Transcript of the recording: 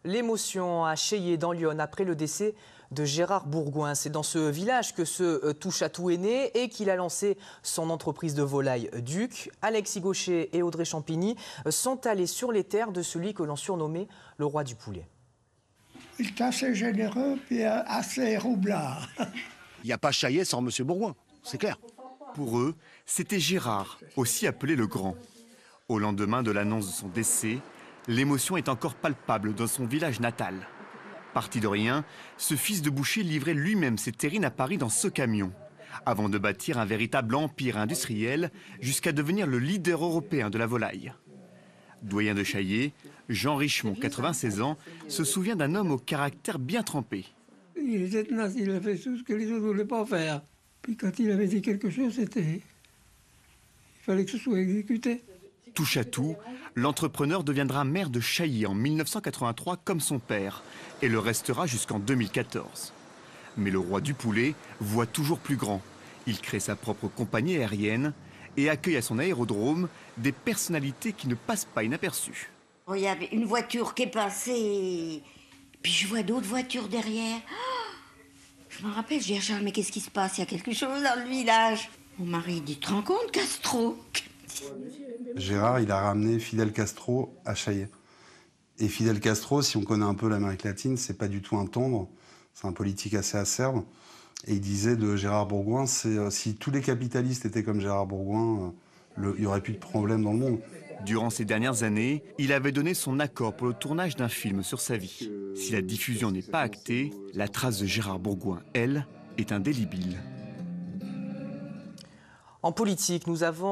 L'émotion a Cheillé dans l'Yonne après le décès de Gérard Bourgoin. C'est dans ce village que ce touche-à-tout est né et qu'il a lancé son entreprise de volaille Duc. Alexis Gaucher et Audrey Champigny sont allés sur les terres de celui que l'on surnommait le roi du poulet. Il est assez généreux et assez roublard. Il n'y a pas Chaillet sans M. Bourgoin, c'est clair. Pour eux, c'était Gérard, aussi appelé le Grand. Au lendemain de l'annonce de son décès, l'émotion est encore palpable dans son village natal. Parti de rien, ce fils de boucher livrait lui-même ses terrines à Paris dans ce camion, avant de bâtir un véritable empire industriel jusqu'à devenir le leader européen de la volaille. Doyen de Chaillet, Jean Richemont, 96 ans, se souvient d'un homme au caractère bien trempé. Il était tenace, il a fait tout ce que les autres ne voulaient pas faire. Puis quand il avait dit quelque chose, il fallait que ce soit exécuté. Touche à tout, l'entrepreneur deviendra maire de Chailly en 1983 comme son père et le restera jusqu'en 2014. Mais le roi du poulet voit toujours plus grand. Il crée sa propre compagnie aérienne et accueille à son aérodrome des personnalités qui ne passent pas inaperçues. Il y avait une voiture qui est passée, puis je vois d'autres voitures derrière. Je me rappelle, je dis à Charles, mais qu'est-ce qui se passe? Il y a quelque chose dans le village. Mon mari dit, tu te rends compte, Castro? Gérard, il a ramené Fidel Castro à Chaillet. Et Fidel Castro, si on connaît un peu l'Amérique latine, c'est pas du tout un tendre, c'est un politique assez acerbe. Et il disait de Gérard Bourgoin, si tous les capitalistes étaient comme Gérard Bourgoin, il n'y aurait plus de problème dans le monde. Durant ces dernières années, il avait donné son accord pour le tournage d'un film sur sa vie. Si la diffusion n'est pas actée, la trace de Gérard Bourgoin, elle, est indélébile. En politique, nous avons